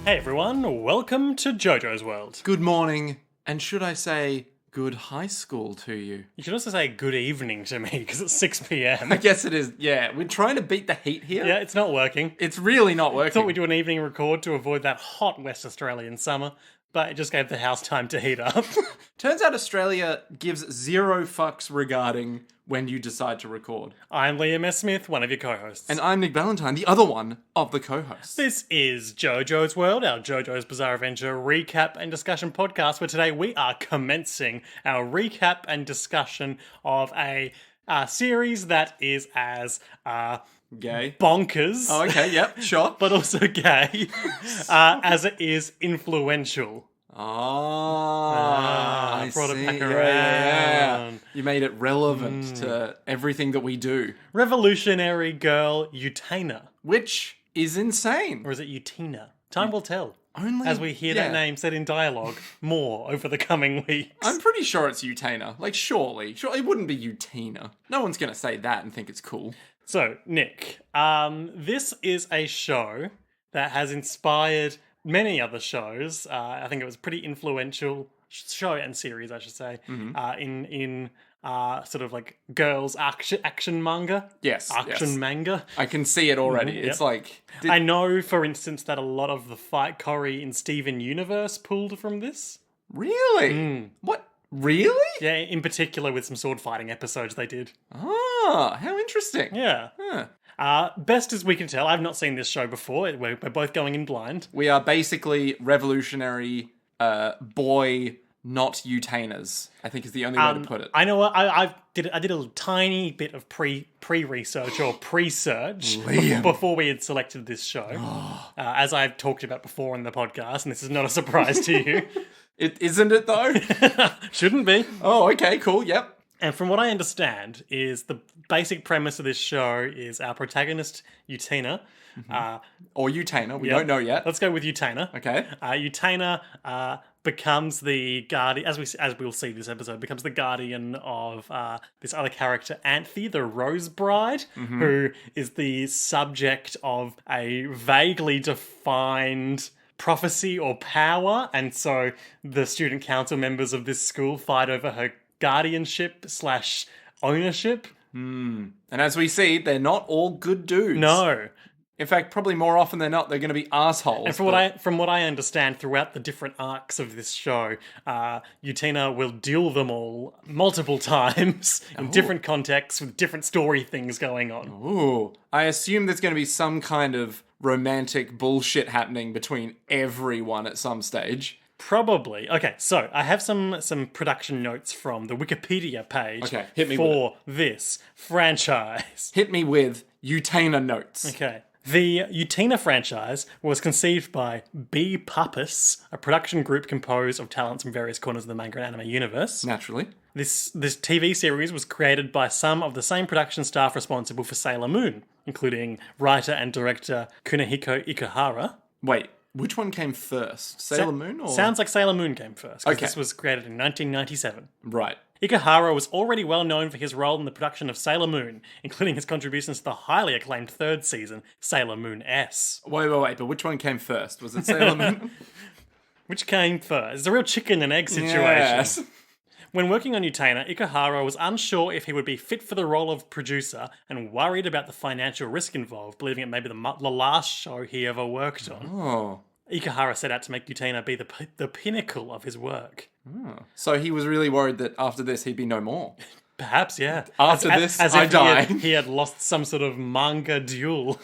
Hey everyone, welcome to JoJo's World. Good morning, and should I say good high school to you? You should also say good evening to me, because it's 6 p.m. I guess it is, yeah. We're trying to beat the heat here. Yeah, it's not working. It's really not working. Thought we'd do an evening record to avoid that hot West Australian summer, but it just gave the house time to heat up. Turns out Australia gives zero fucks regarding when you decide to record. I'm Liam S. Smith, one of your co-hosts. And I'm Nick Valentine, the other one of the co-hosts. This is JoJo's World, our JoJo's Bizarre Adventure recap and discussion podcast, where today we are commencing our recap and discussion of a series that is as Gay. bonkers, Oh, okay, yep, sure. but also gay, as it is influential. I brought see. it back Yeah. around. You made it relevant to everything that we do. Revolutionary Girl Utena. Which is insane. Or is it Utena? Time will tell. Only As we hear that name said in dialogue more over the coming weeks. I'm pretty sure it's Utena. Like, surely. Surely it wouldn't be Utena. No one's going to say that and think it's cool. So, Nick, this is a show that has inspired many other shows. I think it was a pretty influential show and series, I should say, in sort of like girls action manga. Yes. Action manga. I can see it already. It's like... I know, for instance, that a lot of the fight choreo in Steven Universe pulled from this. Really? What? Really? Yeah, in particular with some sword fighting episodes they did. Ah, how interesting. Yeah. Huh. Best as we can tell, I've not seen this show before. We're both going in blind. We are basically revolutionary boy not Utenas, I think is the only way to put it. I know what I did a tiny bit of pre-research or pre-search before we had selected this show. As I've talked about before in the podcast, and this is not a surprise to you. It isn't it though? Shouldn't be. Oh, okay, cool, yep. And from what I understand is the basic premise of this show is our protagonist, Utena. Or Utena, we don't know yet. Let's go with Utena. Okay. Utena becomes the guardian, as we'll see this episode, becomes the guardian of this other character, Anthe, the Rose Bride, who is the subject of a vaguely defined prophecy or power, and so the student council members of this school fight over her guardianship / ownership. And as we see, they're not all good dudes. No. In fact, probably more often than not, they're going to be assholes. And from what I understand, throughout the different arcs of this show, Utena will duel them all multiple times in different contexts with different story things going on. Ooh. I assume there's going to be some kind of romantic bullshit happening between everyone at some stage. Probably. Okay, so I have some production notes from the Wikipedia page hit me for this franchise. Hit me with Utena notes. Okay. The Utena franchise was conceived by B. Pappas, a production group composed of talents from various corners of the manga and anime universe. Naturally. This TV series was created by some of the same production staff responsible for Sailor Moon, including writer and director Kunihiko Ikuhara. Wait, which one came first? Sailor Moon or... Sounds like Sailor Moon came first, because Okay. this was created in 1997. Right. Ikuhara was already well known for his role in the production of Sailor Moon, including his contributions to the highly acclaimed third season, Sailor Moon S. Wait, but which one came first? Was it Sailor Moon? Which came first? It's a real chicken and egg situation. Yes. When working on Utena, Ikuhara was unsure if he would be fit for the role of producer and worried about the financial risk involved, believing it may be the last show he ever worked on. Oh. Ikuhara set out to make Utena be the pinnacle of his work. So he was really worried that after this he'd be no more. Perhaps, yeah. After this, I if die. He had lost some sort of manga duel.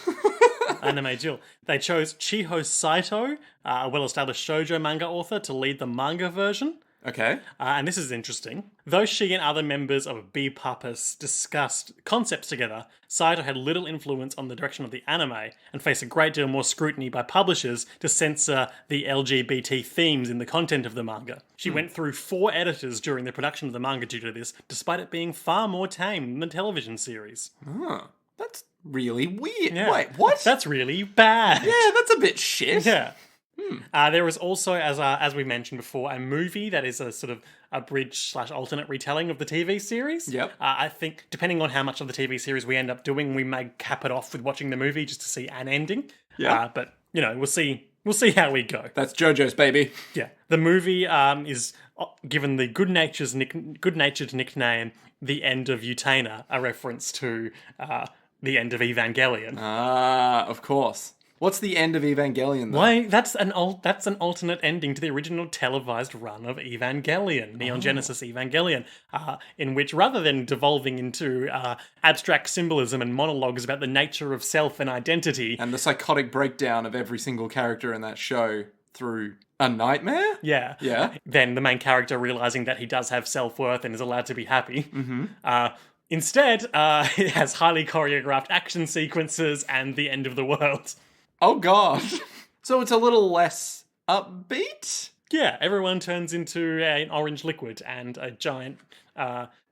Anime duel. They chose Chiho Saito, a well-established shoujo manga author, to lead the manga version. Okay. And this is interesting. Though she and other members of B. Pappas discussed concepts together, Saito had little influence on the direction of the anime and faced a great deal more scrutiny by publishers to censor the LGBT themes in the content of the manga. She went through 4 editors during the production of the manga due to this, despite it being far more tame than the television series. Oh, that's really weird. Yeah. Wait, what? That's really bad. Yeah, that's a bit shit. Yeah. There was also, as we mentioned before, a movie that is a sort of abridged / alternate retelling of the TV series. Yep. I think, depending on how much of the TV series we end up doing, we may cap it off with watching the movie just to see an ending. Yeah. But, we'll see We'll see how we go. That's JoJo's baby. Yeah. The movie is given the good-natured nickname The End of Utena, a reference to the end of Evangelion. Ah, of course. What's the end of Evangelion, though? Why? That's an alternate ending to the original televised run of Evangelion, Neon Genesis Evangelion, in which rather than devolving into abstract symbolism and monologues about the nature of self and identity, And the psychotic breakdown of every single character in that show through a nightmare? yeah, then the main character realizing that he does have self-worth and is allowed to be happy. Instead, it has highly choreographed action sequences and the end of the world. Oh, God. So it's a little less upbeat? Yeah, everyone turns into an orange liquid, and a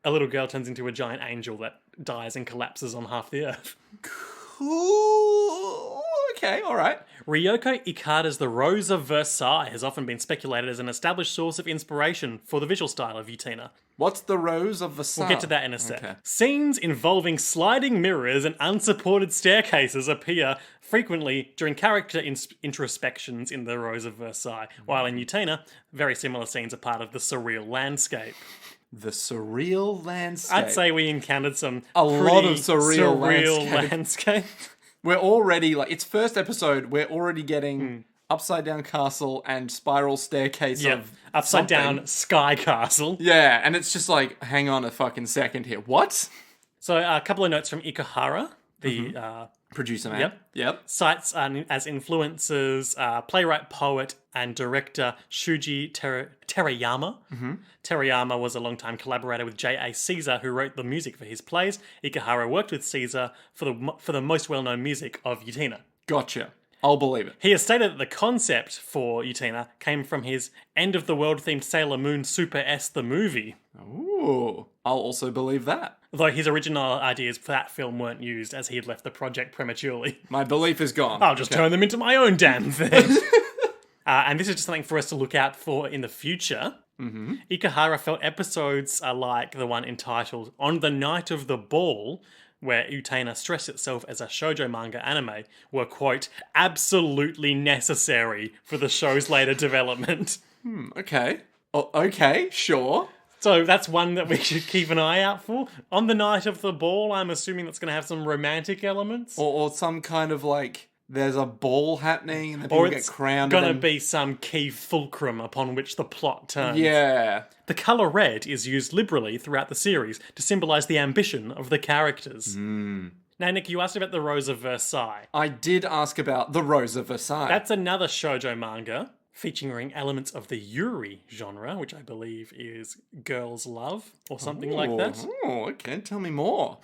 little girl turns into a giant angel that dies and collapses on half the earth. Cool. Okay, all right. Ryoko Ikada's The Rose of Versailles has often been speculated as an established source of inspiration for the visual style of Utena. What's the Rose of Versailles? We'll get to that in a sec. Okay. Scenes involving sliding mirrors and unsupported staircases appear frequently during character introspections in The Rose of Versailles, while in Utena, very similar scenes are part of the surreal landscape. The surreal landscape. I'd say we encountered some lot of pretty surreal landscape. We're already, like, it's first episode, we're already getting upside down castle and spiral staircase of upside something. down sky castle. Yeah, and it's just like, hang on a fucking second here. What? So a couple of notes from Ikuhara, the Producer man. Yep. cites as influences playwright, poet, and director Shuji Terayama. Terayama was a longtime collaborator with J.A. Caesar, who wrote the music for his plays. Ikuhara worked with Caesar for the most well-known music of Utena. Gotcha. I'll believe it. He has stated that the concept for Utena came from his end-of-the-world themed Sailor Moon Super S the movie. Ooh. I'll also believe that. Though his original ideas for that film weren't used, as he had left the project prematurely. My belief is gone. I'll just turn them into my own damn thing. And this is just something for us to look out for in the future. Ikuhara felt episodes are like the one entitled On the Night of the Ball, where Utena stressed itself as a shoujo manga anime, were, quote, absolutely necessary for the show's later development. Okay. Okay, sure. So that's one that we should keep an eye out for. On the Night of the Ball, I'm assuming that's going to have some romantic elements. Or some kind of, like, there's a ball happening and then people Or get it's crowned. going to be some key fulcrum upon which the plot turns. Yeah. The colour red is used liberally throughout the series to symbolise the ambition of the characters. Now, Nick, you asked about The Rose of Versailles. I did ask about The Rose of Versailles. That's another shoujo manga featuring elements of the Yuri genre, which I believe is girls' love or something like that. Oh, okay. Tell me more.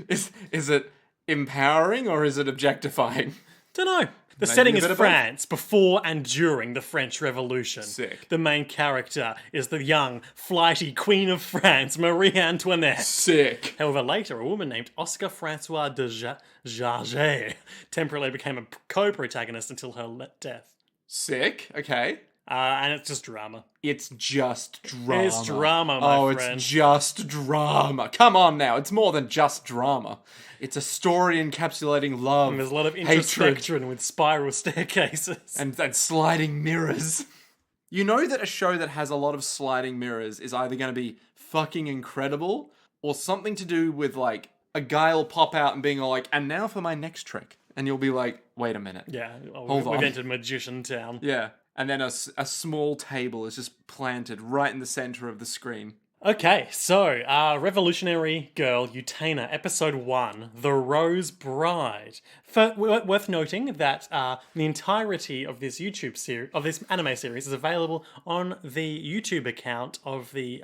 Is it empowering or is it objectifying? Don't know. The Maybe setting a is bit of France, before and during the French Revolution. Sick. The main character is the young, flighty Queen of France, Marie Antoinette. Sick. However, later, a woman named Oscar Francois de Jarget temporarily became a co-protagonist until her death. Sick. Okay. And it's just drama. It's just drama. It's drama, my friend. It's just drama. Come on now. It's more than just drama. It's a story encapsulating love. And there's a lot of hatred, introspection with spiral staircases. and sliding mirrors. You know that a show that has a lot of sliding mirrors is either going to be fucking incredible or something to do with, like, a guy will pop out and being all like, and now for my next trick. And you'll be like, wait a minute. Yeah, Hold on. we've entered Magician Town. Yeah. And then a small table is just planted right in the center of the screen. Okay, so Revolutionary Girl Utena, Episode 1, The Rose Bride. Worth noting that the entirety of this YouTube series, of this anime series, is available on the YouTube account of the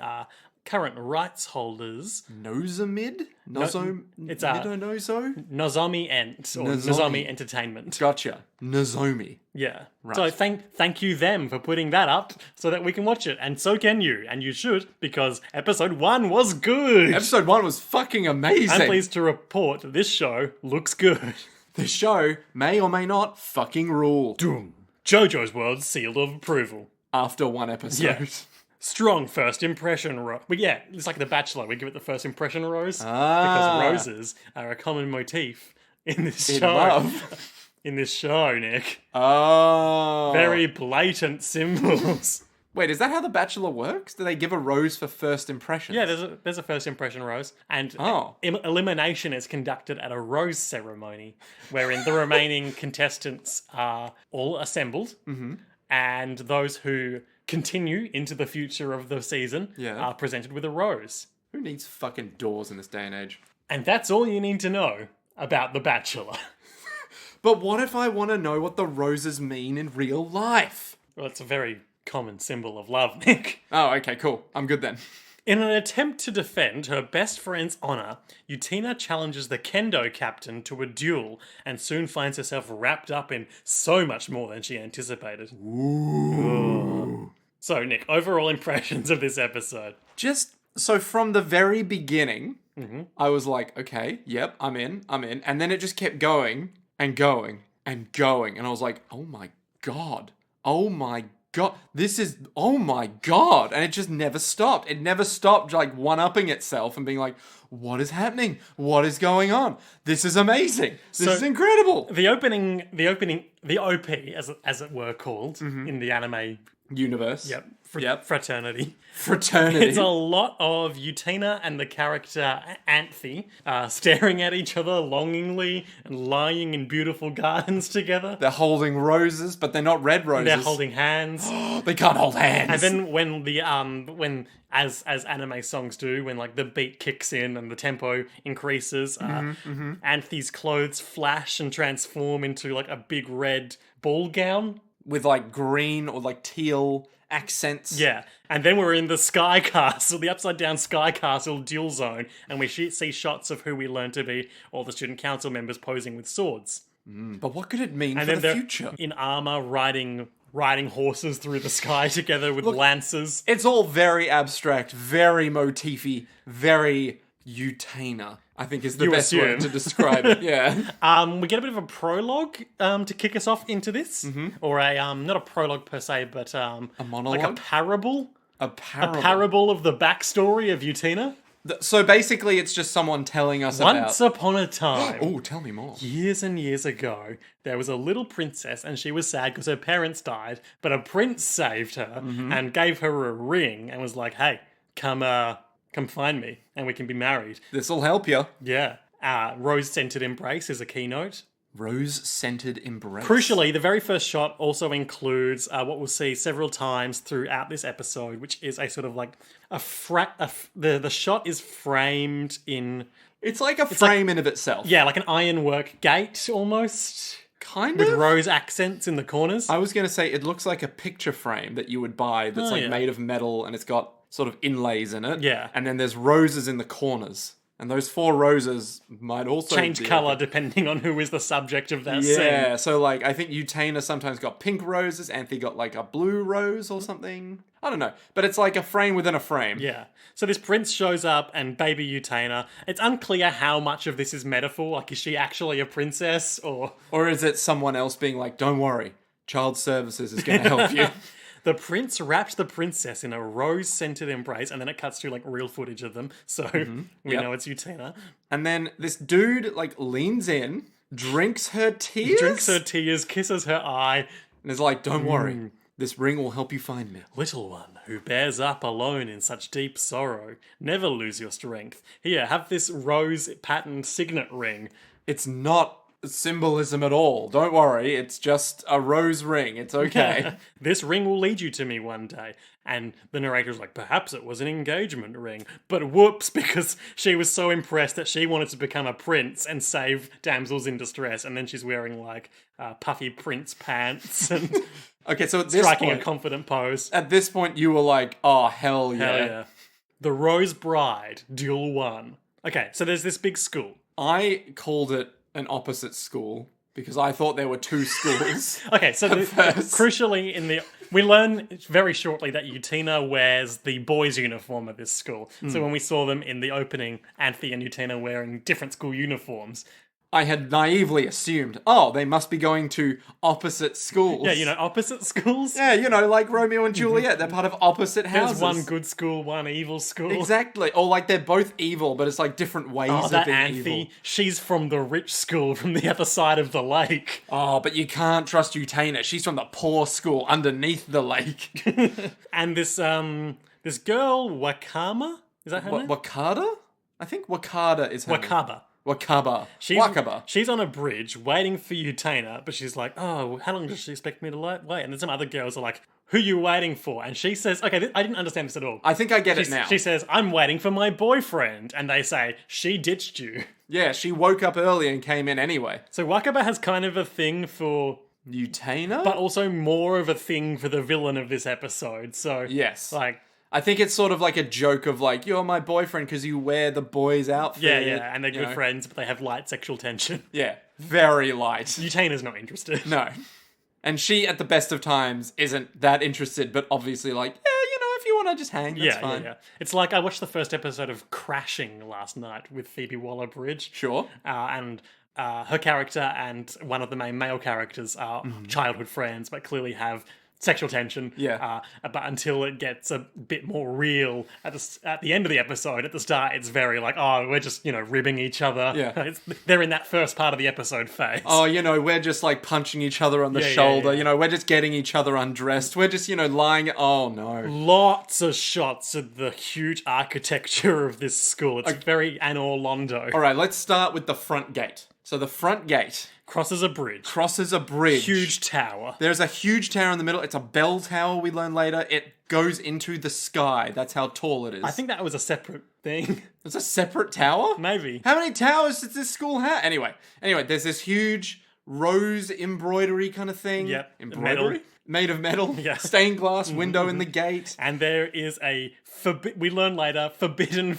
current rights holders. Nozamid? It's Nozo? Nozomi Ent, or Nozomi Entertainment. Gotcha. Nozomi. Yeah. Right. So thank you them for putting that up so that we can watch it. And so can you. And you should, because episode 1 was good. Episode 1 was fucking amazing. I'm pleased to report that this show looks good. The show may or may not fucking rule. Doom. JoJo's World seal of approval. After one episode. Yeah. Strong first impression rose. But yeah, it's like The Bachelor. We give it the first impression rose. Because roses are a common motif in this show. Love. in this show, Nick. Oh. Very blatant symbols. Wait, is that how The Bachelor works? Do they give a rose for first impressions? Yeah, there's a first impression rose, and Oh. elimination is conducted at a rose ceremony, wherein the remaining contestants are all assembled, and those who continue into the future of the season are presented with a rose. Who needs fucking doors in this day and age? And that's all you need to know about The Bachelor. But what if I want to know what the roses mean in real life? Well, it's a very common symbol of love, Nick. Oh, okay, cool. I'm good then. In an attempt to defend her best friend's honor, Utena challenges the kendo captain to a duel and soon finds herself wrapped up in so much more than she anticipated. Ooh. So, Nick, overall impressions of this episode? Just so from the very beginning, I was like, okay, yep, I'm in. And then it just kept going and going and going. And I was like, oh my God. This is, oh my God. And it just never stopped. It never stopped like one-upping itself and being like, what is happening? What is going on? This is amazing. This is incredible. The OP, as it were called, in the anime Universe. fraternity. Fraternity. It's a lot of Utena and the character Anthe staring at each other longingly and lying in beautiful gardens together. They're holding roses, but they're not red roses. They're holding hands. They can't hold hands. And then when as anime songs do, when like the beat kicks in and the tempo increases, Anthe's clothes flash and transform into like a big red ball gown. With like green or like teal accents. Yeah, and then we're in the Sky Castle, the upside down Sky Castle duel zone, and we see shots of who we learn to be all the student council members posing with swords. But what could it mean And for then the they're future? in armor, riding horses through the sky together with lances. It's all very abstract, very motify, very Utena, I think is the best word to describe it. Yeah. We get a bit of a prologue to kick us off into this, or a not a prologue per se, but a monologue? like a parable. A Parable of the backstory of Utena. So basically it's just someone telling us Once upon a time. Oh, tell me more. Years and years ago, there was a little princess and she was sad because her parents died, but a prince saved her and gave her a ring and was like, hey, come find me and we can be married. This'll help you. Yeah. Rose-scented embrace is a keynote. Rose-scented embrace. Crucially, the very first shot also includes what we'll see several times throughout this episode, which is a sort of like the shot is framed in... It's like a frame in of itself. Yeah, like an ironwork gate almost. Kind with of. rose accents in the corners. I was going to say it looks like a picture frame that you would buy that's made of metal and it's got sort of inlays in it. Yeah. And then there's roses in the corners. And those 4 roses might also change colour depending on who is the subject of that scene. Yeah, so like I think Utena sometimes got pink roses, Anthe got like a blue rose or something. I don't know. But it's like a frame within a frame. Yeah. So this prince shows up and baby Utena. It's unclear how much of this is metaphor. Like, is she actually a princess or... Or is it someone else being like, don't worry, child services is going to help you. The prince wrapped the princess in a rose-scented embrace, and then it cuts to like real footage of them, so we know it's Utena. And then this dude like leans in, drinks her tears, kisses her eye, and is like, "Don't worry, this ring will help you find me." Little one who bears up alone in such deep sorrow, never lose your strength. Here, have this rose-patterned signet ring. It's not symbolism at all. Don't worry, it's just a rose ring. It's okay. This ring will lead you to me one day. And the narrator's like, perhaps it was an engagement ring. But whoops, because she was so impressed that she wanted to become a prince and save damsels in distress. And then she's wearing like puffy prince pants and okay, so at this striking point, a confident pose. At this point, you were like, oh, hell yeah. Hell yeah. The Rose Bride, Duel 1. Okay, so there's this big school. I called it an opposite school because I thought there were 2 schools. Okay, so crucially we learn very shortly that Utena wears the boys' uniform at this school. So when we saw them in the opening, Anthe and Utena wearing different school uniforms. I had naively assumed, oh, they must be going to opposite schools. Yeah, opposite schools. Yeah, like Romeo and Juliet. They're part of opposite houses. There's one good school, one evil school. Exactly. Or like they're both evil, but it's like different ways of that being Anthe, evil. she's from the rich school from the other side of the lake. Oh, but you can't trust Utena. She's from the poor school underneath the lake. And this girl, Wakama? Is that her name? Wakada? I think Wakada is her name. Wakaba. Wakaba. She's on a bridge waiting for Utena, but she's like, oh, how long does she expect me to wait? And then some other girls are like, who are you waiting for? And she says, okay, I didn't understand this at all. I think I get it now. She says, I'm waiting for my boyfriend. And they say, she ditched you. Yeah, she woke up early and came in anyway. So Wakaba has kind of a thing for Utena? but also more of a thing for the villain of this episode. So, yes. like, I think it's sort of like a joke of like, you're my boyfriend because you wear the boy's outfit. yeah, and they're good friends, but they have light sexual tension. Yeah, very light. Utena's not interested. No. And she, at the best of times, isn't that interested, but obviously like, yeah, if you want to just hang, that's fine. Yeah. It's like I watched the first episode of Crashing last night with Phoebe Waller-Bridge. Sure. And her character and one of the main male characters are childhood friends, but clearly have sexual tension. Yeah. But until it gets a bit more real at the end of the episode, at the start, it's very like, oh, we're just, ribbing each other. Yeah. They're in that first part of the episode phase. Oh, we're just like punching each other on the shoulder. We're just getting each other undressed. We're just, lying. Oh, no. Lots of shots of the huge architecture of this school. It's very Anor Londo. All right, let's start with the front gate. So the front gate crosses a bridge. Huge tower. There's a huge tower in the middle. It's a bell tower, we learn later. It goes into the sky. That's how tall it is. I think that was a separate thing. It's a separate tower? Maybe. How many towers does this school have? Anyway, there's this huge rose embroidery kind of thing. Yep. Embroidery? Metal. Made of metal. Yeah. Stained glass window in the gate. And there is a, we learn later, forbidden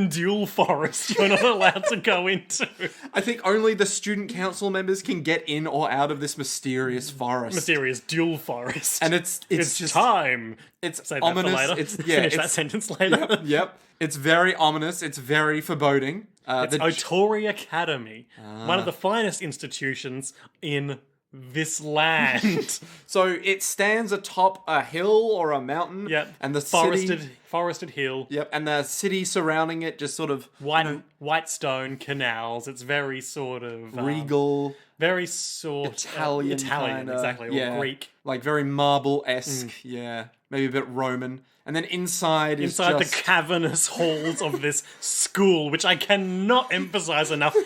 duel forest you're not allowed to go into. I think only the student council members can get in or out of this mysterious forest. Mysterious duel forest. And it's just time. It's Save ominous. That for later. Finish that sentence later. Yep. It's very ominous. It's very foreboding. It's Otori Academy, one of the finest institutions in this land. So it stands atop a hill or a mountain. Yep. And the forested hill. Yep. And the city surrounding it just sort of white stone canals. It's very sort of regal, very sort Italian kinda, exactly, or Greek, like very marble-esque. Yeah, maybe a bit Roman. And then inside the cavernous halls of this school, which I cannot emphasize enough,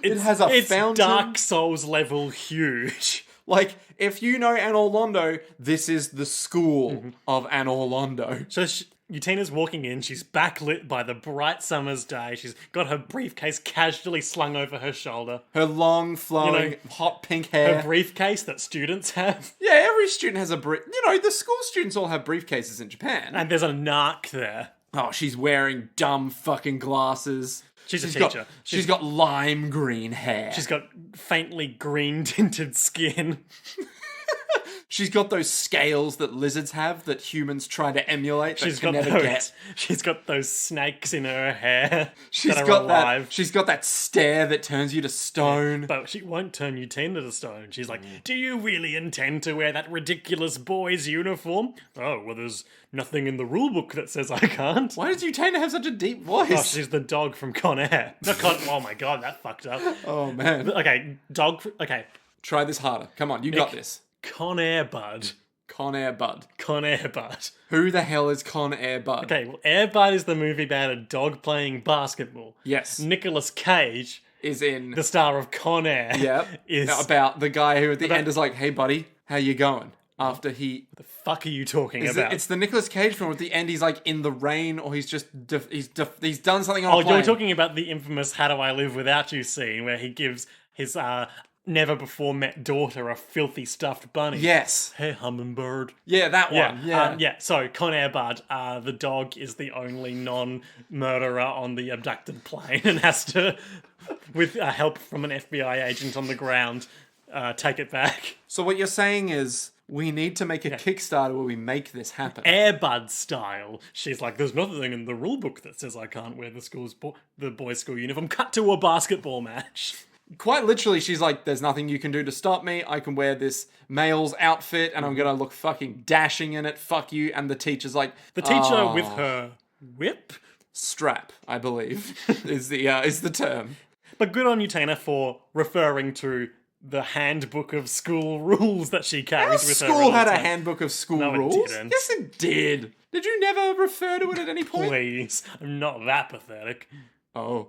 it has a fountain. Dark Souls level huge. Like, if you know Anor Londo, this is the school of Anor Londo. So Utena's walking in, she's backlit by the bright summer's day, she's got her briefcase casually slung over her shoulder. Her long, flowing, hot pink hair. Her briefcase that students have. Yeah, every student has a the school students all have briefcases in Japan. And there's a narc there. Oh, she's wearing dumb fucking glasses. She's a teacher. She's got lime green hair. She's got faintly green tinted skin. She's got those scales that lizards have that humans try to emulate. She's got those snakes in her hair. She's got that stare that turns you to stone. Yeah, but she won't turn Utena to stone. She's like, do you really intend to wear that ridiculous boy's uniform? Oh, well, there's nothing in the rulebook that says I can't. Why does Utena have such a deep voice? Oh, she's the dog from Con Air. Oh my god, that fucked up. Oh man. Okay, Try this harder. Come on, you got this. Con Air Bud. Con Air Bud. Con Air Bud. Who the hell is Con Air Bud? Okay, well, Air Bud is the movie about a dog playing basketball. Yes. Nicolas Cage is in the star of Con Air. Yep. Is about the guy who at the end is like, "Hey, buddy, how you going?" After he... What the fuck are you talking about? It's the Nicolas Cage film. At the end, he's like in the rain, or he's just... he's done something on a plane. You're talking about the infamous How Do I Live Without You scene, where he gives his never-before-met daughter a filthy stuffed bunny. Yes. Hey, hummingbird. Yeah, that one. Yeah. So, Con Air Bud, the dog is the only non-murderer on the abducted plane and has to, with help from an FBI agent on the ground, take it back. So what you're saying is, We need to make a Kickstarter where we make this happen. Airbud style. She's like, there's nothing in the rule book that says I can't wear the boys' school uniform. Cut to a basketball match. Quite literally, she's like, there's nothing you can do to stop me. I can wear this male's outfit and I'm gonna look fucking dashing in it. Fuck you. And the teacher's like... The teacher with her whip? Strap, I believe, is the term. But good on Utena for referring to the handbook of school rules that she carries with her. School had a handbook of school rules? It didn't. Yes, it did. Did you never refer to it at any point? Please, I'm not that pathetic. Oh.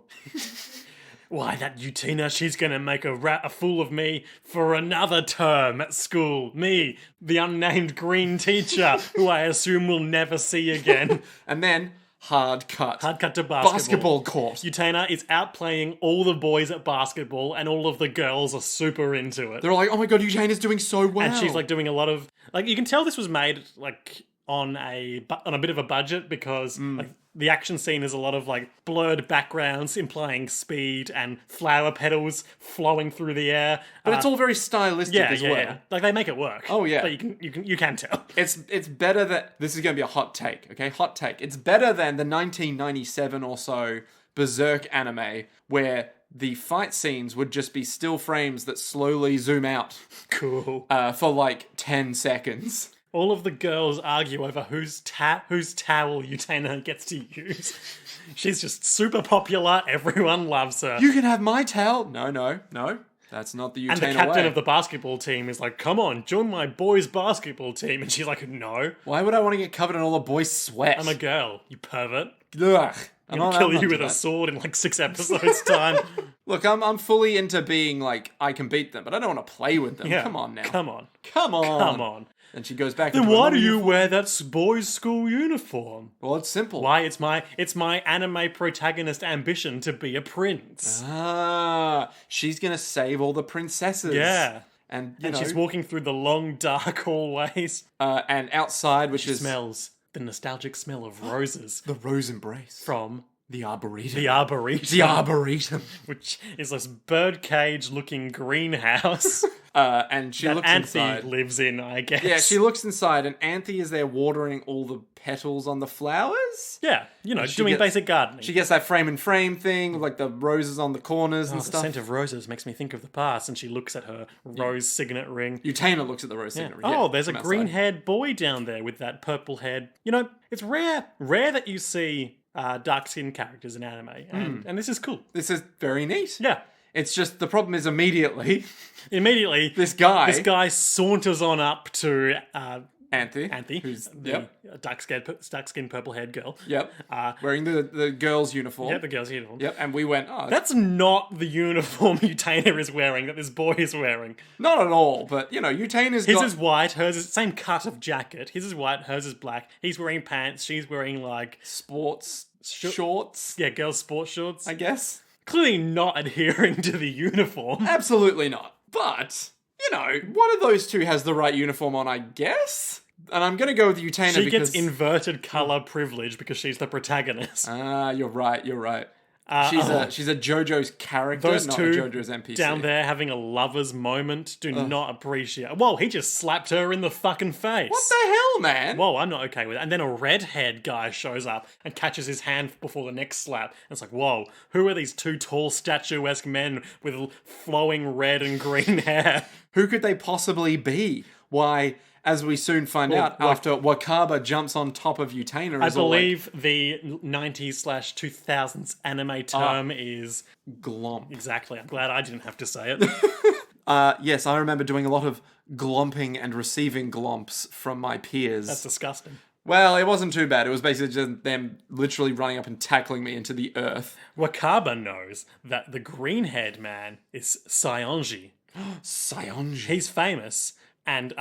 Why, that Utena, she's gonna make a fool of me for another term at school. Me, the unnamed green teacher, who I assume we'll never see again. And then... Hard cut to basketball court. Utena is outplaying all the boys at basketball, and all of the girls are super into it. They're like, "Oh my god, Utena's doing so well!" And she's like doing a lot of you can tell this was made like on a bit of a budget because like the action scene is a lot of like blurred backgrounds implying speed and flower petals flowing through the air. But it's all very stylistic as well. Yeah. Like they make it work. Oh yeah, but you can tell. It's better that this is going to be a hot take. Okay, hot take. It's better than the 1997 or so Berserk anime where the fight scenes would just be still frames that slowly zoom out. Cool. For like 10 seconds. All of the girls argue over whose towel Utena gets to use. She's just super popular. Everyone loves her. You can have my towel. No. That's not the Utena way. And the captain of the basketball team is like, come on, join my boys' basketball team. And she's like, no. Why would I want to get covered in all the boys' sweat? I'm a girl, you pervert. Ugh. I'm gonna kill you with a sword in like 6 episodes' time. Look, I'm fully into being like, I can beat them, but I don't want to play with them. Yeah, Come on now. Come on. Come on. And she goes back. Then why do you wear that boys' school uniform? Well, it's simple. Why? It's my anime protagonist ambition to be a prince. Ah, she's gonna save all the princesses. Yeah. And she's walking through the long, dark hallways. And outside, which smells the nostalgic smell of roses. The rose embrace. From the Arboretum. The Arboretum. The Arboretum. Which is this birdcage-looking greenhouse. And she looks inside. Anthe lives in, I guess. Yeah, she looks inside, and Anthe is there watering all the petals on the flowers. Yeah, doing basic gardening. She gets that frame thing, with like the roses on the corners and stuff. The scent of roses makes me think of the past, and she looks at her rose signet ring. Utena looks at the rose signet ring. Oh, there's a green-haired boy down there with that purple head. It's rare that you see dark-skinned characters in anime, and this is cool. This is very neat. Yeah. It's just, the problem is immediately, this guy saunters on up to Anthe, who's the dark-skinned purple-haired girl. Yep. Wearing the girl's uniform. Yep, the girl's uniform. Yep, and we went, that's not the uniform Utena is wearing, that this boy is wearing. Not at all, but, Utena's His is white, hers is same cut of jacket. His is white, hers is black. He's wearing pants, she's wearing, sports shorts. Yeah, girls' sports shorts. I guess. Clearly not adhering to the uniform. Absolutely not. But, one of those two has the right uniform on, I guess? And I'm going to go with Utena because... She gets inverted colour privilege because she's the protagonist. Ah, you're right. She's a JoJo's character, those not two a JoJo's NPC. Down there having a lover's moment do not appreciate. Whoa, he just slapped her in the fucking face. What the hell, man? Whoa, I'm not okay with it. And then a red-haired guy shows up and catches his hand before the next slap. And it's like, whoa, who are these two tall, statuesque men with flowing red and green hair? Who could they possibly be? Why... As we soon find out, after Wakaba jumps on top of Utena... I believe the 90s/2000s anime term is... glomp. Exactly. I'm glad I didn't have to say it. Yes, I remember doing a lot of glomping and receiving glomps from my peers. That's disgusting. Well, it wasn't too bad. It was basically just them literally running up and tackling me into the earth. Wakaba knows that the green-haired man is Saionji. Saionji. He's famous... And,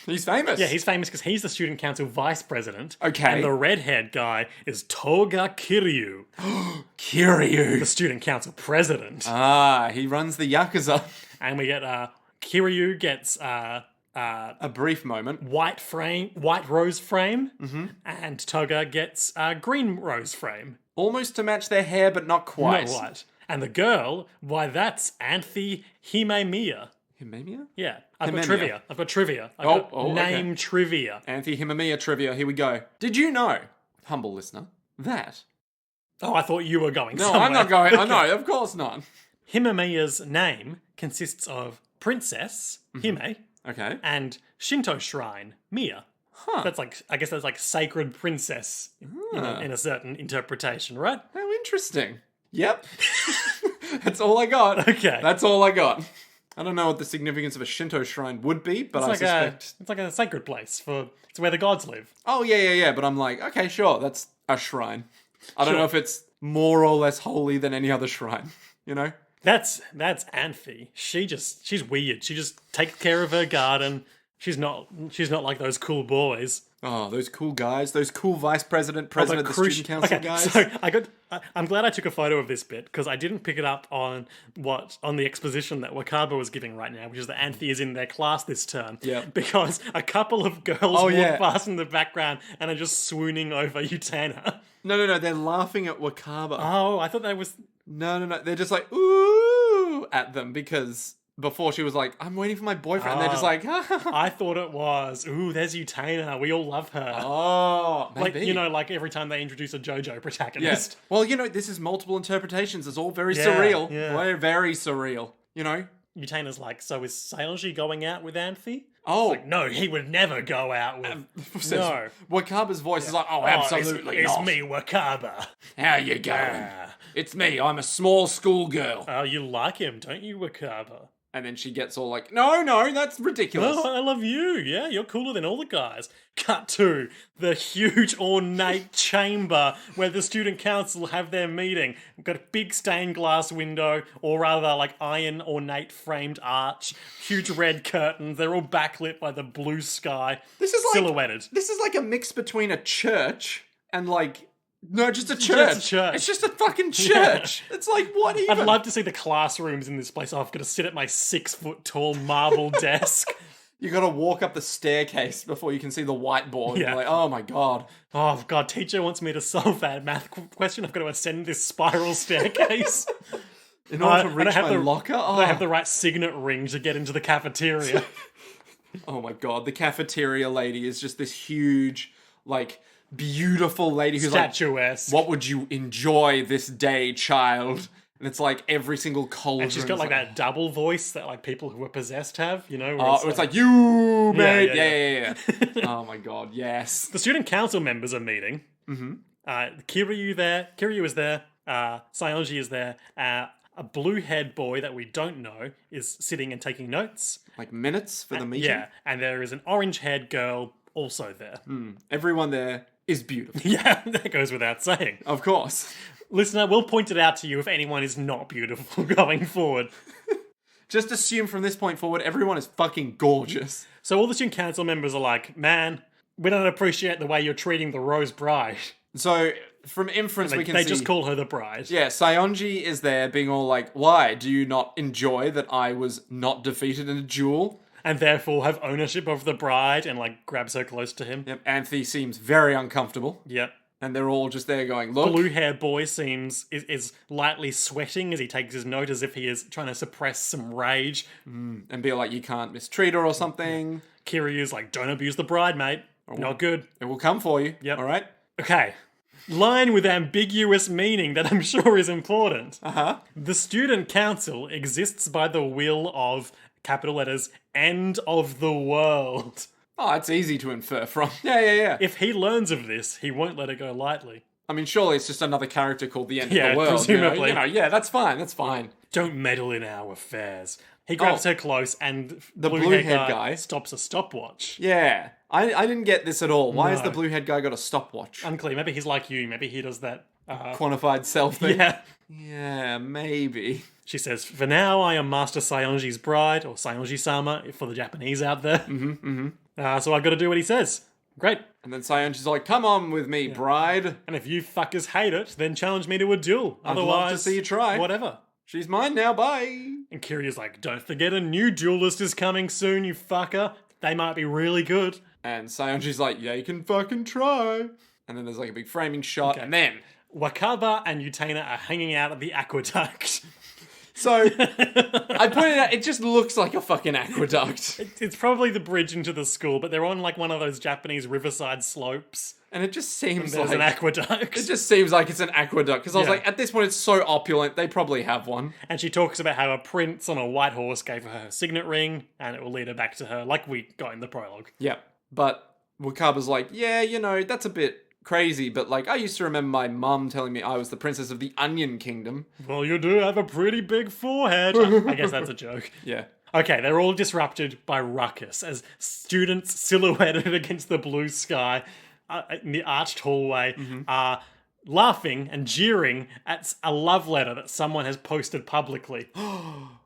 he's famous. Yeah, he's famous because he's the student council vice president. Okay. And the red-haired guy is Toga Kiryu. Kiryu. The student council president. Ah, he runs the Yakuza. And we get, Kiryu gets, a brief moment. White rose frame. Mm-hmm. And Toga gets, green rose frame. Almost to match their hair, but not quite. Not quite. And the girl, why, that's Anthe Himemiya. Himemia? Yeah, I've got Himemia. trivia. I've got trivia. I've Oh, got oh, name okay. trivia. Anti-Himemia trivia. Here we go. Did you know, humble listener, that... Oh, I thought you were going No, somewhere. I'm not going... Okay. Oh, no, of course not. Himemiya's name consists of princess, Hime, Okay. and Shinto shrine, Miya. Huh. That's like, I guess that's like sacred princess in a certain interpretation, right? How interesting. Yep. That's all I got. Okay. That's all I got. I don't know what the significance of a Shinto shrine would be, but I suspect... It's like a sacred place it's where the gods live. Oh, yeah. But I'm like, okay, sure, that's a shrine. I don't Sure. know if it's more or less holy than any other shrine, you know? That's Anthe. She's weird. She just takes care of her garden. She's not like those cool boys. Oh, those cool guys, those cool vice president, president of the student council guys. So I'm glad I took a photo of this bit because I didn't pick it up on the exposition that Wakaba was giving right now, which is that Anthe is in their class this term. Yeah. Because a couple of girls walk yeah. past in the background and are just swooning over Utena. No, they're laughing at Wakaba. Oh, I thought that was... No, they're just like, ooh, at them because before she was like, I'm waiting for my boyfriend. And they're just like, I thought it was, ooh, there's Utena. We all love her. oh, maybe. Like, like every time they introduce a JoJo protagonist. Yes. Well, this is multiple interpretations. It's all very Yeah, surreal. yeah. Very, very surreal, Utena's like, so is Seonji going out with Anthe? Oh. Like, no, he would never go out with... No. Wakaba's voice is like, oh, absolutely it's not. me, Wakaba. How you going? It's me. I'm a small schoolgirl. Oh, you like him, don't you, Wakaba? And then she gets all like, no, that's ridiculous. Oh, I love you. Yeah, you're cooler than all the guys. Cut to the huge ornate chamber where the student council have their meeting. We've got a big stained glass window, or rather like iron ornate framed arch, huge red curtains. They're all backlit by the blue sky. This is like silhouetted. This is like a mix between a church and like... No, just a church. Just a church. It's just a fucking church. Yeah. It's like, what even? I'd love to see the classrooms in this place. Oh, I've got to sit at my 6-foot tall marble desk. You got to walk up the staircase before you can see the whiteboard. Yeah. You're like, oh my god. Oh god, teacher wants me to solve that math question. I've got to ascend this spiral staircase. In order to reach my locker? I have the right signet ring to get into the cafeteria. Oh my god, the cafeteria lady is just this huge, like... beautiful lady who's statuesque. Like, what would you enjoy this day, child? And it's like every single cauldron. And she's got like that double voice that like people who are possessed have, Oh, it's like, you, mate. Yeah. Oh my god, yes. The student council members are meeting. Mm-hmm. Kiryu is there. Seonji is there. A blue-haired boy that we don't know is sitting and taking notes. Like minutes for the meeting? Yeah, and there is an orange-haired girl also there. Everyone there is beautiful. Yeah, that goes without saying. Of course. Listener, we'll point it out to you if anyone is not beautiful going forward. Just assume from this point forward, everyone is fucking gorgeous. So all the student council members are like, man, we don't appreciate the way you're treating the Rose Bride. So, from inference, we can see... They just call her the bride. Yeah, Seonji is there being all like, why? Do you not enjoy that I was not defeated in a duel? And therefore have ownership of the bride and like grabs her close to him. Yep, Anthe seems very uncomfortable. Yep. And they're all just there going, look. Blue hair boy is lightly sweating as he takes his note as if he is trying to suppress some rage. And be like, you can't mistreat her or something. Kiryu's like, don't abuse the bride, mate. Not good. It will come for you. Yep. Alright? Okay. Line with ambiguous meaning that I'm sure is important. Uh-huh. The student council exists by the will of, capital letters, end of the world. Oh, it's easy to infer from. Yeah. If he learns of this, he won't let it go lightly. I mean, surely it's just another character called the end of the world. Presumably. Yeah, that's fine. Don't meddle in our affairs. He grabs her close and the blue-haired guy stops a stopwatch. Yeah. I didn't get this at all. Why has the blue-haired guy got a stopwatch? Unclear. Maybe he's like you. Maybe he does that... quantified self thing? Yeah. Yeah, maybe. She says, for now, I am Master Seonji's bride, or Seonji-sama, for the Japanese out there. So I've got to do what he says. Great. And then Seonji's like, come on with me, bride. And if you fuckers hate it, then challenge me to a duel. I'd Otherwise, love to see you try. Whatever. She's mine now, bye. And Kiryu's like, don't forget a new duelist is coming soon, you fucker. They might be really good. And Seonji's like, yeah, you can fucking try. And then there's like a big framing shot, and then... Wakaba and Utena are hanging out at the aqueduct. So I pointed out, it just looks like a fucking aqueduct. It's probably the bridge into the school, but they're on like one of those Japanese riverside slopes. And it just seems There's like an aqueduct. it just seems like it's an aqueduct. Because I was Yeah. like, at this point, it's so opulent, they probably have one. And she talks about how a prince on a white horse gave her her signet ring, and it will lead her back to her, like we got in the prologue. Yeah. But Wakaba's like, yeah, that's a bit crazy, but like, I used to remember my mum telling me I was the princess of the Onion Kingdom. Well, you do have a pretty big forehead. I guess that's a joke. Yeah. Okay, they're all disrupted by ruckus as students silhouetted against the blue sky in the arched hallway are laughing and jeering at a love letter that someone has posted publicly.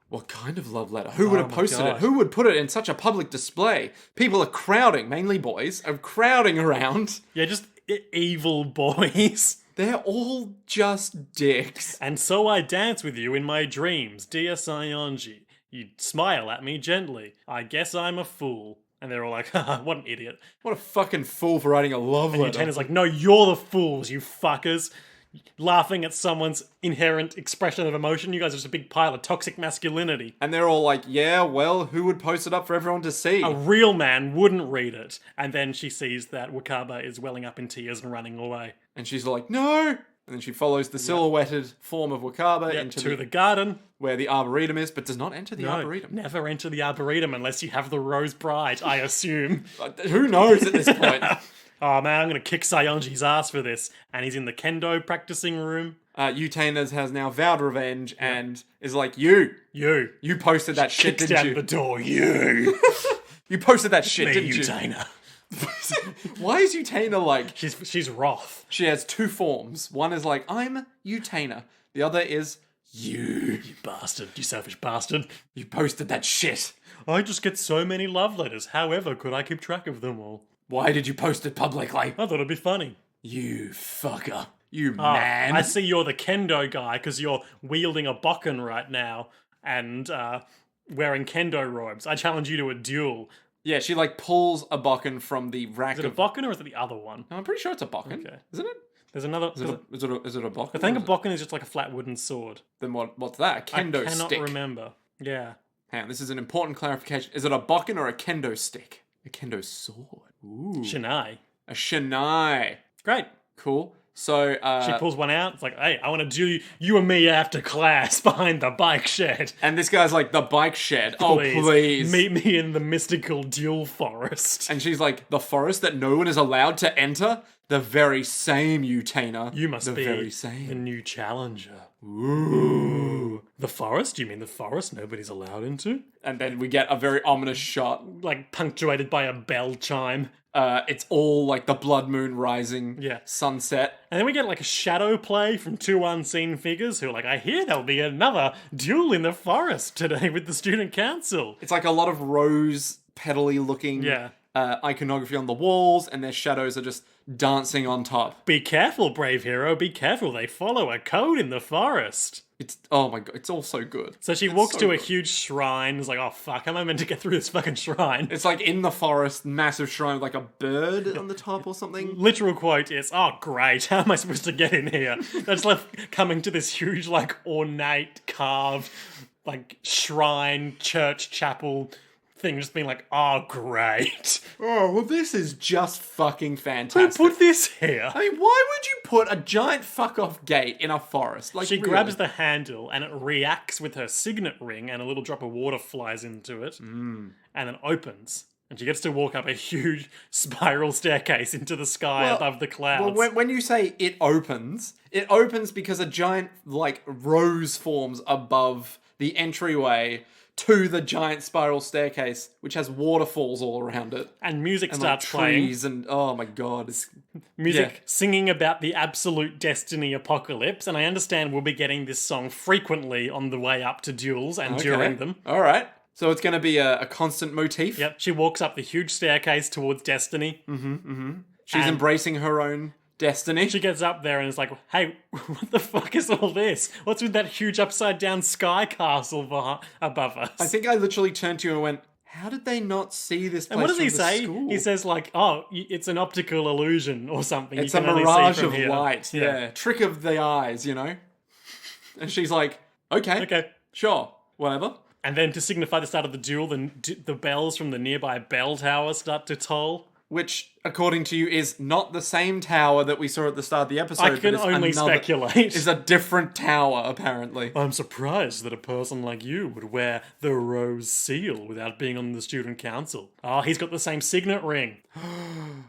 What kind of love letter? Who would have my posted it? God. Who would put it in such a public display? People are crowding, mainly boys, are crowding around. Yeah, just evil boys. They're all just dicks. And so I dance with you in my dreams, dear Sayonji. You smile at me gently. I guess I'm a fool. And they're all like, haha, what an idiot. What a fucking fool for writing a love letter. Utena's like, no, you're the fools, you fuckers. Laughing at someone's inherent expression of emotion. You guys are just a big pile of toxic masculinity. And they're all like, yeah, well, who would post it up for everyone to see? A real man wouldn't read it. And then she sees that Wakaba is welling up in tears and running away. And she's like, no! And then she follows the silhouetted form of Wakaba into To the garden. where the Arboretum is, but does not enter the Arboretum. Never enter the Arboretum unless you have the Rose Bride, I assume. Who knows at this point? Oh man, I'm gonna kick Sayonji's ass for this. And he's in the kendo practicing room. Utena has now vowed revenge and is like, you posted that shit, Kicks didn't down you? the door, you. You posted that shit, Me, didn't you? Utena. Why is Utena like... She's wroth. She has two forms. One is like, I'm Utena. The other is, you. You bastard, you selfish bastard. You posted that shit. I just get so many love letters. However, could I keep track of them all? Why did you post it publicly? I thought it'd be funny. You fucker. You Ah, man. I see you're the kendo guy because you're wielding a bokken right now and wearing kendo robes. I challenge you to a duel. Yeah, she like pulls a bokken from the rack Is it a of... bokken or is it the other one? No, I'm pretty sure it's a bokken. Okay. Isn't it? There's another... Is it a bokken? I think a Or is it- bokken is just like a flat wooden sword. Then what's that? A kendo I cannot stick. remember. Yeah. Hang on, this is an important clarification. Is it a bokken or a kendo stick? A kendo sword. Ooh. Shinai. A shinai. Great. Cool. So, She pulls one out. It's like, hey, I want to do you and me after class behind the bike shed. and this guy's like, the bike shed. Oh, please. Meet me in the mystical duel forest. And she's like, the forest that no one is allowed to enter? The very same, Utena. You must the be very the same. new challenger. Ooh. The forest? You mean the forest nobody's allowed into? And then we get a very ominous shot. Like punctuated by a bell chime. It's all like the blood moon rising, Yeah. sunset. And then we get like a shadow play from two unseen figures who are like, I hear there'll be another duel in the forest today with the student council. It's like a lot of rose petally looking Yeah. iconography on the walls, and their shadows are just dancing on top. Be careful, brave hero, be careful. They follow a code in the forest. It's, oh my god, it's all so good. So she walks to a huge shrine. It's like, oh fuck, how am I meant to get through this fucking shrine? It's like in the forest, massive shrine with like a bird on the top or something. Literal quote is, oh great, how am I supposed to get in here? That's like coming to this huge, like, ornate, carved, like, shrine, church, chapel thing, just being like, oh great. Oh, well this is just fucking Who fantastic. put this here? I mean, why would you put a giant fuck off gate in a forest? Like, She really? grabs the handle and it reacts with her signet ring and a little drop of water flies into it and then opens. And she gets to walk up a huge spiral staircase into the sky above the clouds. Well, when you say it opens because a giant, like, rose forms above the entryway to the giant spiral staircase, which has waterfalls all around it. And music And starts like playing. trees and, oh my god. It's, Music singing about the absolute destiny apocalypse. And I understand we'll be getting this song frequently on the way up to duels and during them. Alright. So it's going to be a constant motif. Yep. She walks up the huge staircase towards destiny. She's embracing her own destiny. She gets up there and is like, hey, what the fuck is all this? What's with that huge upside down sky castle above us? I think I literally turned to you and went, how did they not see this place And what does from he the say? school? He says like, oh, it's an optical illusion or something. It's You a can only see mirage from of here. light. Yeah. Trick of the eyes, you know? And she's like, okay. Okay. Sure, whatever. And then to signify the start of the duel, the bells from the nearby bell tower start to toll. Which, according to you, is not the same tower that we saw at the start of the episode. I can but only speculate. Is a different tower, apparently. I'm surprised that a person like you would wear the rose seal without being on the student council. Oh, he's got the same signet ring.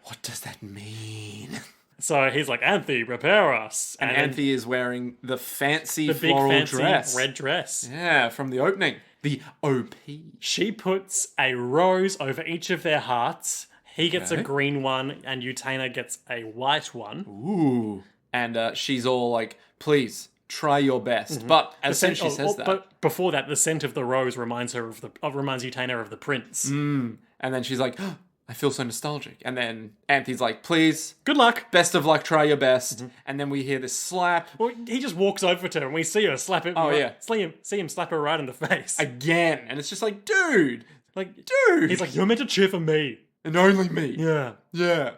What does that mean? So he's like, Anthe, prepare us. And Anthe is wearing the fancy the big floral fancy dress. red dress. Yeah, from the opening. The OP. She puts a rose over each of their hearts. He gets a Okay. green one, and Utena gets a white one. Ooh. And she's all like, please, try your best. But as soon as she says that... But before that, the scent of the rose reminds Utena of the prince. And then she's like, oh, I feel so nostalgic. And then Anthe's like, please, Good luck. best of luck, try your best. And then we hear this slap. Well, he just walks over to her, and we see her slap him. Oh, yeah. See him slap her right in the face. Again. And it's just like, dude. Like, Dude. he's like, you're meant to cheer for me. And only me. Yeah. Yeah.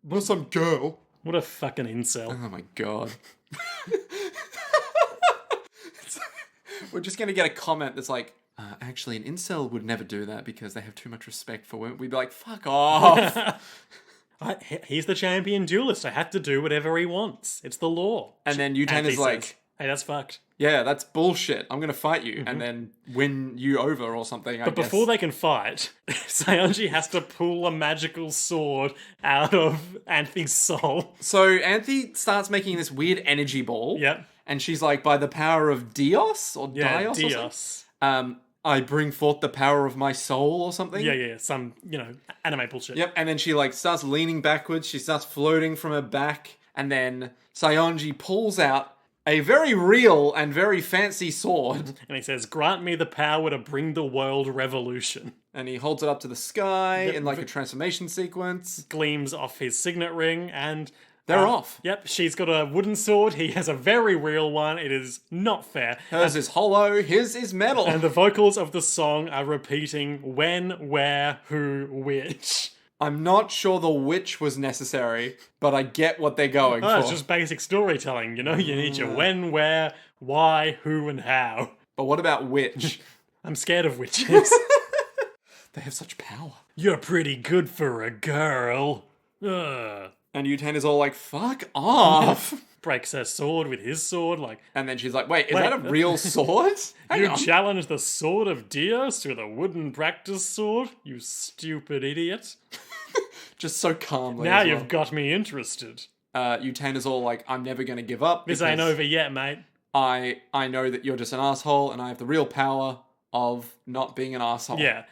What some girl. What a fucking incel. Oh my god. We're just going to get a comment that's like, actually, an incel would never do that because they have too much respect for women. We'd be like, fuck off. He's the champion duelist. I have to do whatever he wants. It's the law. And then Anthe Utena's like, says, hey, that's fucked. yeah, that's bullshit. I'm going to fight you and then win you over or something, I But guess. before they can fight, Sayonji has to pull a magical sword out of Anthe's soul. So Anthe starts making this weird energy ball. Yep. And she's like, by the power of Dios or Yeah, Dios or Dios. something, I bring forth the power of my soul or something. Yeah, some, anime bullshit. Yep, and then she like starts leaning backwards, she starts floating from her back, and then Sayonji pulls out a very real and very fancy sword, And he says, grant me the power to bring the world revolution. and he holds it up to the sky in like a transformation sequence. Gleams off his signet ring, and They're off. Yep, she's got a wooden sword. He has a very real one. It is not fair. Hers is hollow, his is metal. And the vocals of the song are repeating when, where, who, which. I'm not sure the which was necessary, but I get what they're going for. It's just basic storytelling, You need your when, where, why, who, and how. But what about which? I'm scared of witches. They have such power. You're pretty good for a girl. Ugh. And Utena's all like, fuck off. Breaks her sword with his sword, like, And then she's like, wait, is that a real sword? Hang you on. challenge the sword of Dios with a wooden practice sword? You stupid idiot. Just so calmly. Now as well. you've got me interested. Utena's all like, I'm never going to give up. This ain't because over yet, mate. I know that you're just an asshole and I have the real power of not being an asshole. Yeah.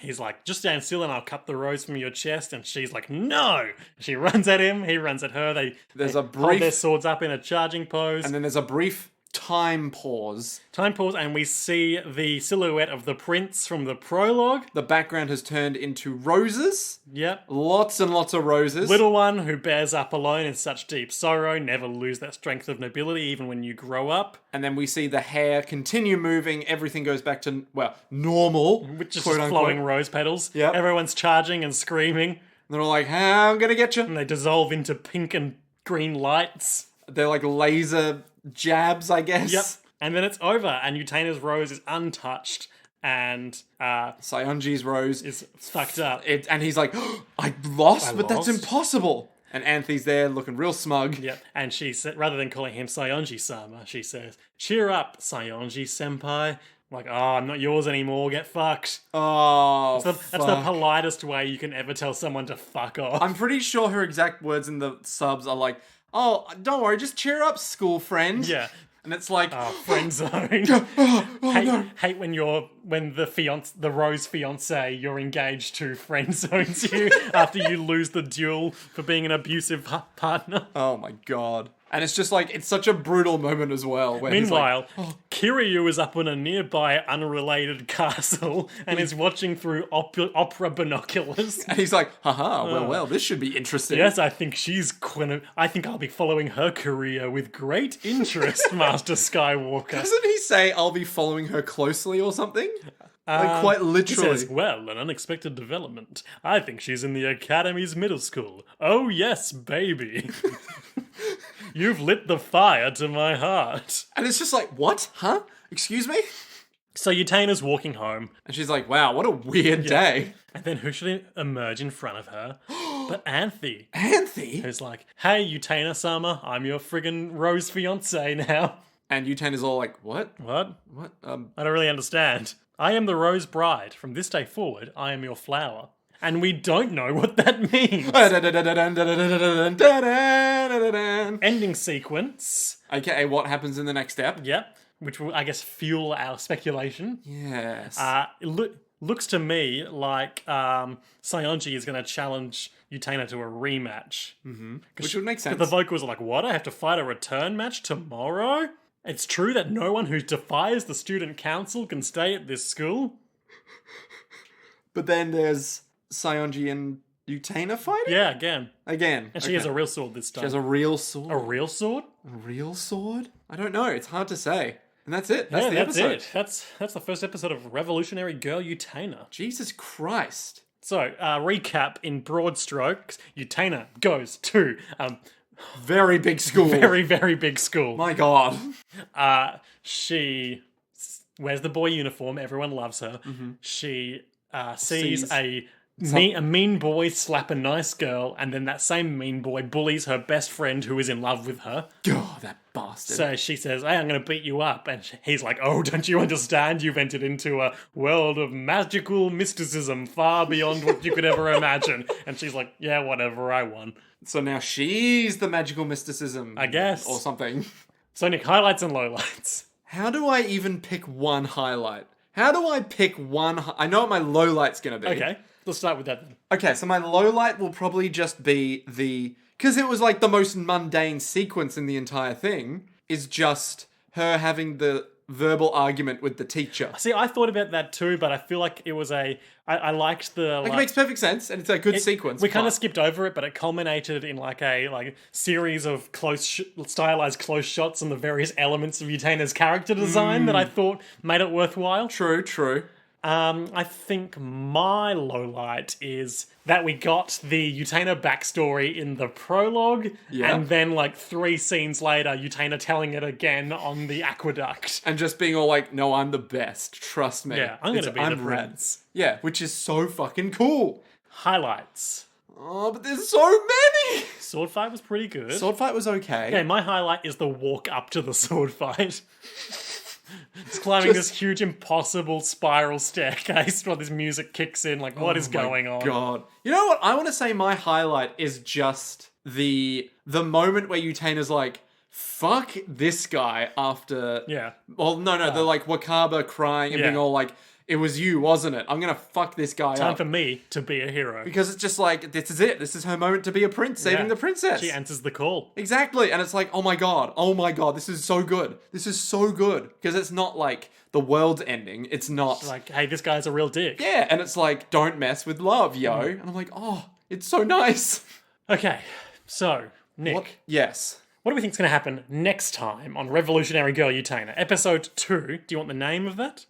He's like, just stand still and I'll cut the rose from your chest. And she's like, no. She runs at him. He runs at her. There's they a hold brief- their swords up in a charging pose. And then there's a brief time pause. Time pause, and we see the silhouette of the prince from the prologue. The background has turned into roses. Yep. Lots and lots of roses. Little one who bears up alone in such deep sorrow, never lose that strength of nobility even when you grow up. And then we see the hair continue moving. Everything goes back to, well, normal. Which is quote just unquote. flowing rose petals. Yep. Everyone's charging and screaming, And they're all like, I'm going to get you. and they dissolve into pink and green lights. They're like laser jabs, I guess. Yep. And then it's over, and Utena's rose is untouched, and Sayonji's rose is fucked up. and he's like, oh, I lost, but that's lost. impossible. And Anthe's there looking real smug. Yep. And she said, rather than calling him Sayonji-sama, she says, cheer up, Sayonji-senpai. Like, oh, I'm not yours anymore, get fucked. Oh, That's the politest way you can ever tell someone to fuck off. I'm pretty sure her exact words in the subs are like, oh, don't worry, just cheer up, school friend. Yeah. And it's like, Friend zone. Hate when the Rose fiance you're engaged to friend zones you after you lose the duel for being an abusive partner. oh my god. And it's just like, it's such a brutal moment as well. Where he's like, Meanwhile, Kiryu is up on a nearby unrelated castle and is watching through opera binoculars. and he's like, haha, well, this should be interesting. Yes, I think I think I'll be following her career with great interest, Master Skywalker. Doesn't he say, I'll be following her closely or something? Like, quite He literally. says, well, an unexpected development. I think she's in the Academy's middle school. Oh, yes, baby. You've lit the fire to my heart. And it's just like, what? Huh? Excuse me? So Utena's walking home, And she's like, wow, what a weird day. and then who should emerge in front of her but Anthe, Anthe? who's like, hey, Utena-sama, I'm your friggin' Rose fiance now. And Utena's all like, what? What? What? I don't really understand. I am the Rose Bride. From this day forward, I am your flower. And we don't know what that means. Ending sequence. Okay, what happens in the next step? Yep. Which will, I guess, fuel our speculation. Yes. It looks to me like Sayonji is going to challenge Utena to a rematch. Which would make sense. The vocals are like, what? I have to fight a return match tomorrow? It's true that no one who defies the student council can stay at this school? But then there's Sayonji and Utena fighting? Yeah, again. Again. And she has a real sword this time. She has a real sword. A real sword? A real sword? I don't know. It's hard to say. And that's it. That's the that's episode. it. That's the first episode of Revolutionary Girl Utena. Jesus Christ. So, recap in broad strokes. Utena goes to Very big school. very, very big school. My God. She wears the boy uniform. Everyone loves her. She sees a mean boy slap a nice girl, and then that same mean boy bullies her best friend who is in love with her. God, that bastard. So she says, hey, I'm going to beat you up. And he's like, oh, don't you understand? You've entered into a world of magical mysticism far beyond what you could ever imagine. And she's like, yeah, whatever, I won. So now she's the magical mysticism. I guess. Or something. So Nick, highlights and lowlights. How do I even pick one highlight? How do I pick one... I know what my lowlight's going to be. Okay, let's start with that then. Okay, so my lowlight will probably just be the... Because it was like the most mundane sequence in the entire thing, is just her having the verbal argument with the teacher. See, I thought about that too, but I feel like it was I liked the... Like, it makes perfect sense, and it's a good sequence. We kind of skipped over it, but it culminated in like a series of stylized close shots on the various elements of Utena's character design that I thought made it worthwhile. True, true. I think my lowlight is that we got the Utena backstory in the prologue, and then like 3 scenes later, Utena telling it again on the aqueduct. And just being all like, no, I'm the best, trust me. Yeah, I'm going to be the rad. prince. Yeah, which is so fucking cool. Highlights. Oh, but there's so many! Sword fight was pretty good. Sword fight was okay. Okay, my highlight is the walk up to the sword fight. It's climbing this huge impossible spiral staircase while this music kicks in. Like, what is going on? God. You know what? I want to say my highlight is just the moment where Utena's like, fuck this guy after... Yeah. Well, no, they're like Wakaba crying and being all like, it was you, wasn't it? I'm going to fuck this guy Time up. for me to be a hero. Because it's just like, this is it. This is her moment to be a prince, saving the princess. She answers the call. Exactly. And it's like, oh my God, this is so good. This is so good. Because it's not like the world's ending. It's not... Like, hey, this guy's a real dick. Yeah, and it's like, don't mess with love, yo. And I'm like, oh, it's so nice. Okay, so, Nick. What? Yes. What do we think is going to happen next time on Revolutionary Girl Utena? Episode 2. Do you want the name of that?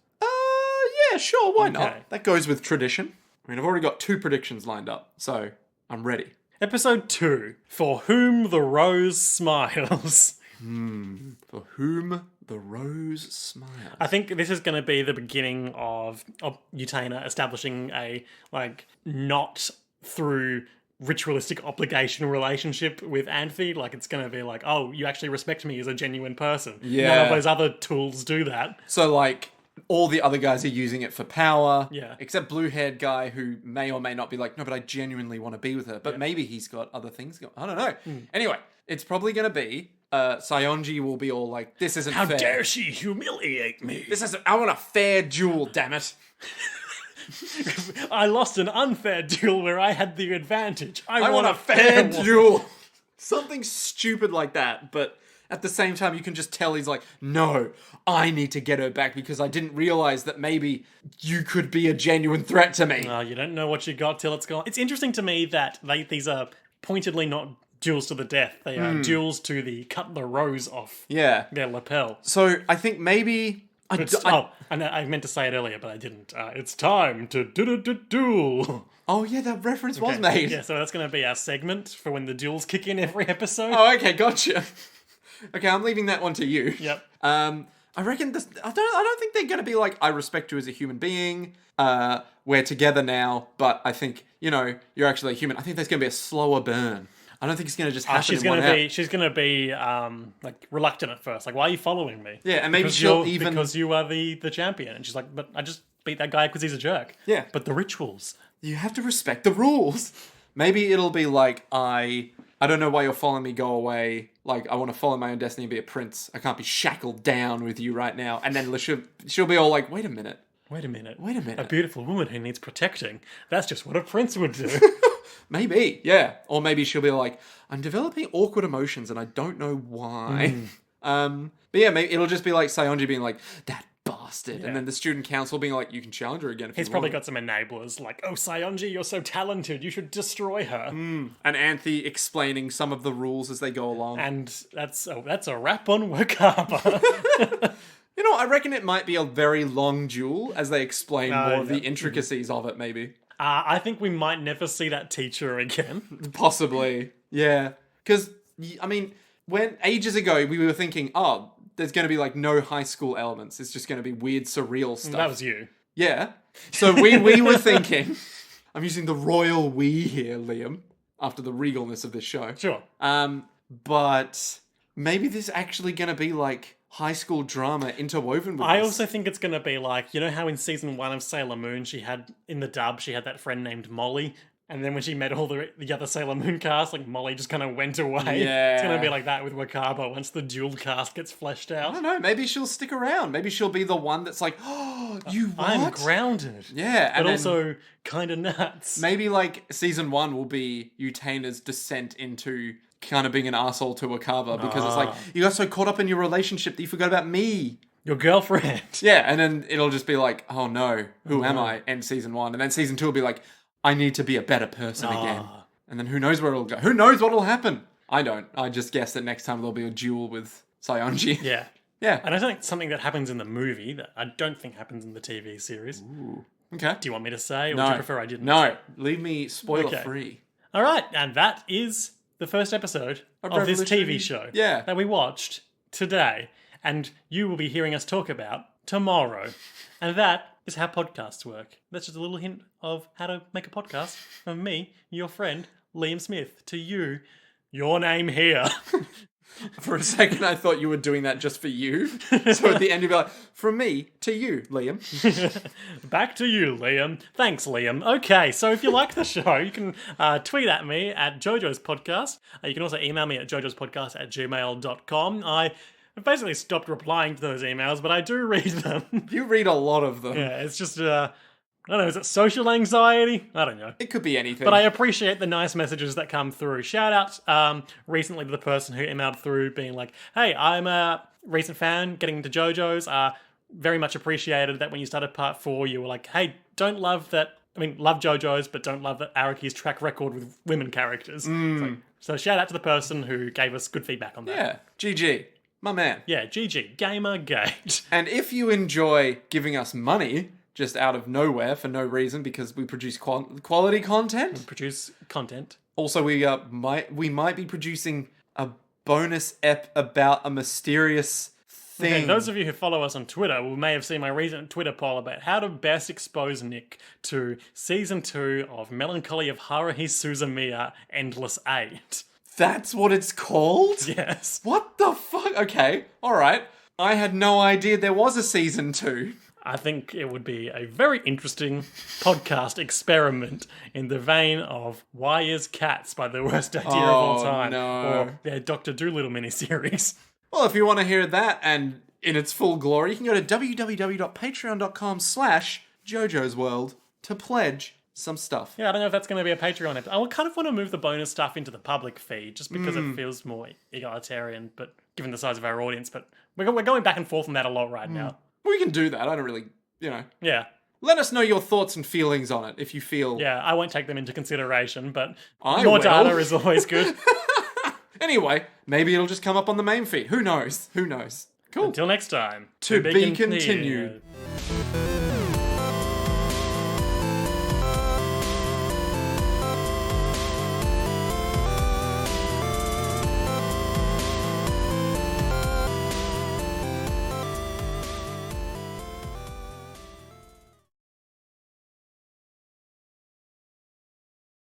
Yeah, sure, why Okay. not? That goes with tradition. I mean, I've already got 2 predictions lined up, so I'm ready. Episode 2. For Whom the Rose Smiles. For whom the rose smiles. I think this is going to be the beginning of Utena establishing a, like, not through ritualistic obligation relationship with Anthe. Like, it's going to be like, oh, you actually respect me as a genuine person. Yeah. None of those other tools do that. So, like, all the other guys are using it for power. Yeah. Except blue-haired guy who may or may not be like, no, but I genuinely want to be with her. But maybe he's got other things going. I don't know. Anyway, it's probably going to be... Sayonji will be all like, this isn't fair. How dare she humiliate me? I want a fair duel, damn it. I lost an unfair duel where I had the advantage. I want a fair duel. Something stupid like that, but at the same time, you can just tell he's like, no, I need to get her back because I didn't realize that maybe you could be a genuine threat to me. You don't know what you got till it's gone. It's interesting to me that these are pointedly not duels to the death. They are duels to cut the rose off Yeah. their lapel. So I think maybe I meant to say it earlier, but I didn't. It's time to duel. Oh yeah, that reference was made. Yeah, so that's going to be our segment for when the duels kick in every episode. Oh, okay, gotcha. Okay, I'm leaving that one to you. Yep. I reckon this. I don't think they're going to be like, I respect you as a human being. We're together now, but I think you're actually a human. I think there's going to be a slower burn. I don't think it's going to just happen. She's going to be like reluctant at first. Like, why are you following me? Yeah, and maybe because you are the champion. And she's like, but I just beat that guy because he's a jerk. Yeah, but the rituals. You have to respect the rules. Maybe it'll be like, I don't know why you're following me, go away. Like, I want to follow my own destiny and be a prince. I can't be shackled down with you right now. And then she'll be all like, wait a minute. A beautiful woman who needs protecting. That's just what a prince would do. Maybe, yeah. Or maybe she'll be like, I'm developing awkward emotions and I don't know why. But yeah, maybe it'll just be like Sayonji being like, that bastard. Yeah. And then the student council being like, you can challenge her again if you want. He's probably got some enablers like, oh, Sayonji, you're so talented, you should destroy her. And Anthe explaining some of the rules as they go along. And that's a wrap on Wakaba. I reckon it might be a very long duel as they explain more of the intricacies of it, maybe. I think we might never see that teacher again. Possibly, yeah. Because, I mean, when ages ago we were thinking, oh, there's going to be like no high school elements. It's just going to be weird, surreal stuff. That was you. Yeah. So we were thinking, I'm using the royal we here, Liam, after the regalness of this show. Sure. But maybe this is actually going to be like high school drama interwoven with I also think it's going to be like, how in season 1 of Sailor Moon, in the dub, she had that friend named Molly. And then when she met all the other Sailor Moon cast, like Molly just kind of went away. Yeah. It's going to be like that with Wakaba once the dual cast gets fleshed out. I don't know. Maybe she'll stick around. Maybe she'll be the one that's like, oh, you what? I'm grounded. Yeah. But also kind of nuts. Maybe like season 1 will be Utena's descent into kind of being an arsehole to Wakaba because it's like, you got so caught up in your relationship that you forgot about me. Your girlfriend. Yeah. And then it'll just be like, oh no, who am I? End season 1. And then season 2 will be like, I need to be a better person again. And then who knows where it'll go? Who knows what'll happen? I don't. I just guess that next time there'll be a duel with Sayonji. Yeah. Yeah. And I think something that happens in the movie that I don't think happens in the TV series. Ooh. Okay. Do you want me to say, or do you prefer I didn't? No. Leave me spoiler-free. All right. And that is the first episode of this TV show that we watched today. And you will be hearing us talk about tomorrow. And that is how podcasts work. That's just a little hint of how to make a podcast from me, your friend, Liam Smith, to you, your name here. For a second, I thought you were doing that just for you. So at the end, you'd be like, from me to you, Liam. Back to you, Liam. Thanks, Liam. Okay, so if you like the show, you can tweet at me at Jojo's Podcast. You can also email me at jojospodcast@gmail.com. I've basically stopped replying to those emails, but I do read them. You read a lot of them. Yeah, it's just, I don't know, is it social anxiety? I don't know. It could be anything. But I appreciate the nice messages that come through. Shout out recently to the person who emailed through being like, hey, I'm a recent fan getting into JoJo's. Very much appreciated that when you started part 4, you were like, hey, love JoJo's, but don't love that Araki's track record with women characters. So shout out to the person who gave us good feedback on that. Yeah, GG. My man. Yeah, GG. Gamergate. And if you enjoy giving us money just out of nowhere for no reason because we produce quality content. We produce content. Also, we might be producing a bonus ep about a mysterious thing. Okay, those of you who follow us on Twitter may have seen my recent Twitter poll about how to best expose Nick to Season 2 of Melancholy of Haruhi Suzumiya Endless 8. That's what it's called? Yes. What the fuck? Okay, alright. I had no idea there was a Season 2. I think it would be a very interesting podcast experiment in the vein of Why Is Cats by the Worst Idea of All Time. No. Or their Dr. Dolittle miniseries. Well, if you want to hear that and in its full glory, you can go to www.patreon.com/JoJo's World to pledge some stuff. Yeah, I don't know if that's going to be a Patreon episode. I kind of want to move the bonus stuff into the public feed just because it feels more egalitarian, but given the size of our audience. But we're going back and forth on that a lot right now. We can do that. I don't really, Yeah. Let us know your thoughts and feelings on it if you feel... Yeah, I won't take them into consideration, but I more will. data is always good. Anyway, maybe it'll just come up on the main feed. Who knows? Who knows? Cool. Until next time. To be continued.